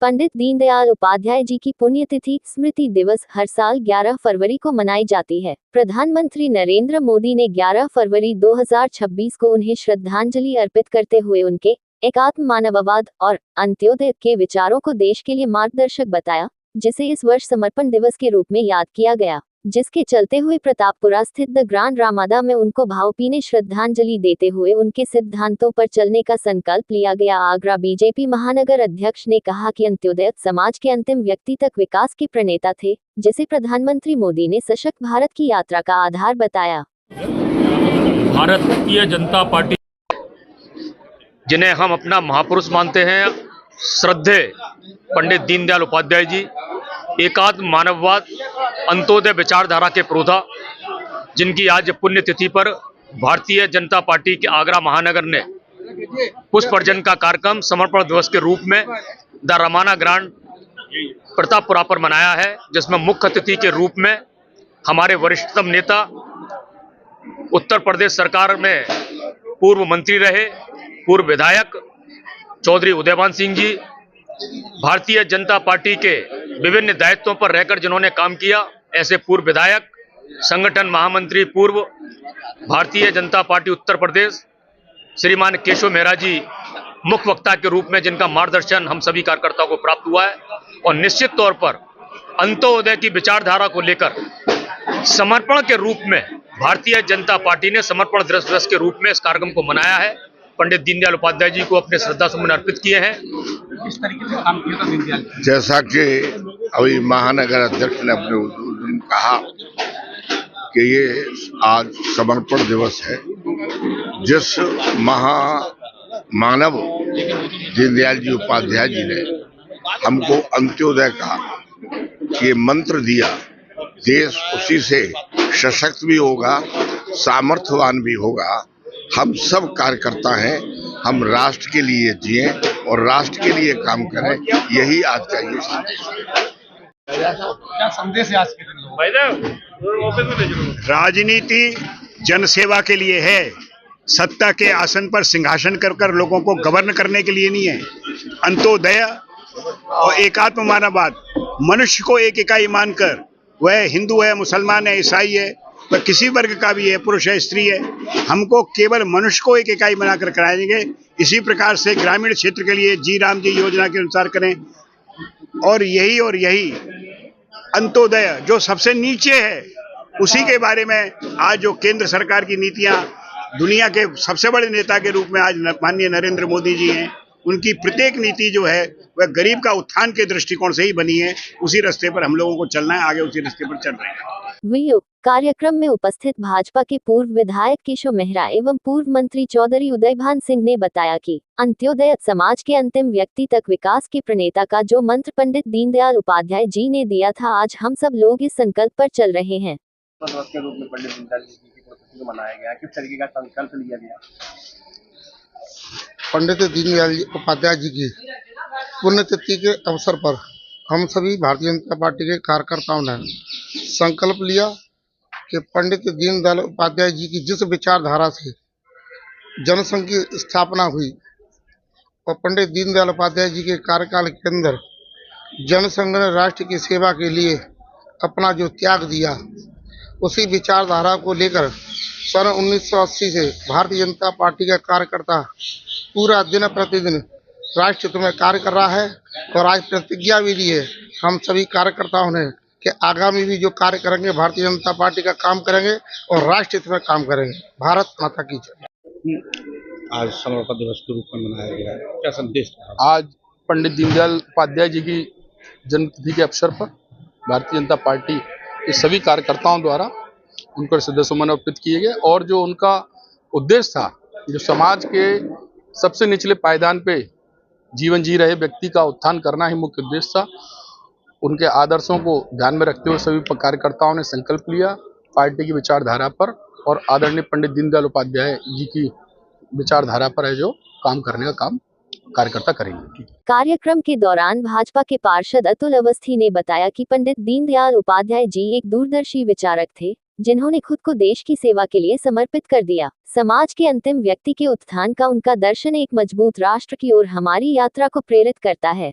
पंडित दीनदयाल उपाध्याय जी की पुण्यतिथि स्मृति दिवस हर साल 11 फरवरी को मनाई जाती है। प्रधानमंत्री नरेंद्र मोदी ने 11 फरवरी 2026 को उन्हें श्रद्धांजलि अर्पित करते हुए उनके एकात्म मानववाद और अंत्योदय के विचारों को देश के लिए मार्गदर्शक बताया, जिसे इस वर्ष समर्पण दिवस के रूप में याद किया गया, जिसके चलते हुए प्रतापपुरा स्थित द ग्रांड रामादा में उनको भावभीनी श्रद्धांजलि देते हुए उनके सिद्धांतों पर चलने का संकल्प लिया गया। आगरा बीजेपी महानगर अध्यक्ष ने कहा कि अंत्योदय समाज के अंतिम व्यक्ति तक विकास के प्रणेता थे, जिसे प्रधानमंत्री मोदी ने सशक्त भारत की यात्रा का आधार बताया। भारतीय जनता पार्टी, जिन्हें हम अपना महापुरुष मानते हैं, श्रद्धेय पंडित दीनदयाल उपाध्याय जी एकात्म मानववाद अंत्योदय विचारधारा के प्रोधा, जिनकी आज पुण्यतिथि पर भारतीय जनता पार्टी के आगरा महानगर ने पुष्प अर्चन का कार्यक्रम समर्पण दिवस के रूप में द रमाना ग्रांड प्रतापपुरा पर मनाया है, जिसमें मुख्य अतिथि के रूप में हमारे वरिष्ठतम नेता, उत्तर प्रदेश सरकार में पूर्व मंत्री रहे, पूर्व विधायक चौधरी उदयभान सिंह जी, भारतीय जनता पार्टी के विभिन्न दायित्वों पर रहकर जिन्होंने काम किया, ऐसे पूर्व विधायक, संगठन महामंत्री पूर्व भारतीय जनता पार्टी उत्तर प्रदेश श्रीमान केशव मेहरा जी मुख्य वक्ता के रूप में, जिनका मार्गदर्शन हम सभी कार्यकर्ताओं को प्राप्त हुआ है। और निश्चित तौर पर अंत्योदय की विचारधारा को लेकर समर्पण के रूप में भारतीय जनता पार्टी ने समर्पण दिवस के रूप में इस कार्यक्रम को मनाया है। पंडित दीनदयाल उपाध्याय जी को अपने श्रद्धासुमन अर्पित किए हैं। किस तरीके से काम किया था दीनदयाल? जैसा कि अभी महानगर अध्यक्ष ने अपने उद्बोधन में कहा कि ये आज समर्पण दिवस है, जिस महामानव दीनदयाल जी उपाध्याय जी ने हमको अंत्योदय का ये मंत्र दिया, देश उसी से सशक्त भी होगा, सामर्थ्यवान भी होगा। हम सब कार्यकर्ता हैं, हम राष्ट्र के लिए जिएं और राष्ट्र के लिए काम करें, यही आज का ये संदेश है। क्या संदेश है आज के दिन? राजनीति जनसेवा के लिए है, सत्ता के आसन पर सिंहासन कर लोगों को गवर्न करने के लिए नहीं है। अंत्योदय और एकात्म मानववाद, मनुष्य को एक इकाई मानकर, वह हिंदू है, मुसलमान है, ईसाई है, वह किसी वर्ग का भी है, पुरुष है, स्त्री है, हमको केवल मनुष्य को एक इकाई बनाकर कराएंगे। इसी प्रकार से ग्रामीण क्षेत्र के लिए जी राम जी योजना के अनुसार करें, और यही अंत्योदय जो सबसे नीचे है, उसी के बारे में आज जो केंद्र सरकार की नीतियां, दुनिया के सबसे बड़े नेता के रूप में आज माननीय नरेंद्र मोदी जी हैं, उनकी प्रत्येक नीति जो है वह गरीब का उत्थान के दृष्टिकोण से ही बनी है। उसी रास्ते पर हम लोगों को चलना है, आगे उसी रास्ते पर चल रहे हैं। कार्यक्रम में उपस्थित भाजपा के पूर्व विधायक केशव मेहरा एवं पूर्व मंत्री चौधरी उदयभान सिंह ने बताया कि अंत्योदय समाज के अंतिम व्यक्ति तक विकास के प्रणेता का जो मंत्र पंडित दीनदयाल उपाध्याय जी ने दिया था, आज हम सब लोग इस संकल्प पर चल रहे हैं। के रूप में पंडित दीनदयाल जी की पुण्यतिथि को मनाया गया, किस तरीके का संकल्प लिया गया? पंडित दीनदयाल उपाध्याय जी की पुण्यतिथि के अवसर पर हम सभी भारतीय जनता पार्टी के कार्यकर्ताओं ने संकल्प लिया कि पंडित दीनदयाल उपाध्याय जी की जिस विचारधारा से जनसंघ की स्थापना हुई और पंडित दीनदयाल उपाध्याय जी के कार्यकाल के अंदर जनसंघ ने राष्ट्र की सेवा के लिए अपना जो त्याग दिया, उसी विचारधारा को लेकर सन 1980 से भारतीय जनता पार्टी का कार्यकर्ता पूरा दिन प्रतिदिन राष्ट्र हित में कार्य कर रहा है। और आज प्रतिज्ञा भी ली है हम सभी कार्यकर्ताओं ने कि आगामी भी जो कार्य करेंगे, भारतीय जनता पार्टी का काम करेंगे और राष्ट्र हित में काम करेंगे। भारत माता की जय। आज समर्पण दिवस के रूप में मनाया गया, क्या संदेश? आज पंडित दीनदयाल उपाध्याय जी की जन्मतिथि के अवसर पर भारतीय जनता पार्टी के सभी कार्यकर्ताओं द्वारा उनको श्रद्धासुमन अर्पित किए गए, और जो उनका उद्देश्य था, जो समाज के सबसे निचले पायदान पे जीवन जी रहे व्यक्ति का उत्थान करना ही मुख्य उद्देश्य था, उनके आदर्शों को ध्यान में रखते हुए सभी कार्यकर्ताओं ने संकल्प लिया पार्टी की विचारधारा पर, और आदरणीय पंडित दीनदयाल उपाध्याय जी की विचारधारा पर है जो काम करने का काम कार्यकर्ता करेंगे। कार्यक्रम के दौरान भाजपा के पार्षद अतुल अवस्थी ने बताया कि पंडित दीनदयाल उपाध्याय जी एक दूरदर्शी विचारक थे, जिन्होंने खुद को देश की सेवा के लिए समर्पित कर दिया। समाज के अंतिम व्यक्ति के उत्थान का उनका दर्शन एक मजबूत राष्ट्र की ओर हमारी यात्रा को प्रेरित करता है।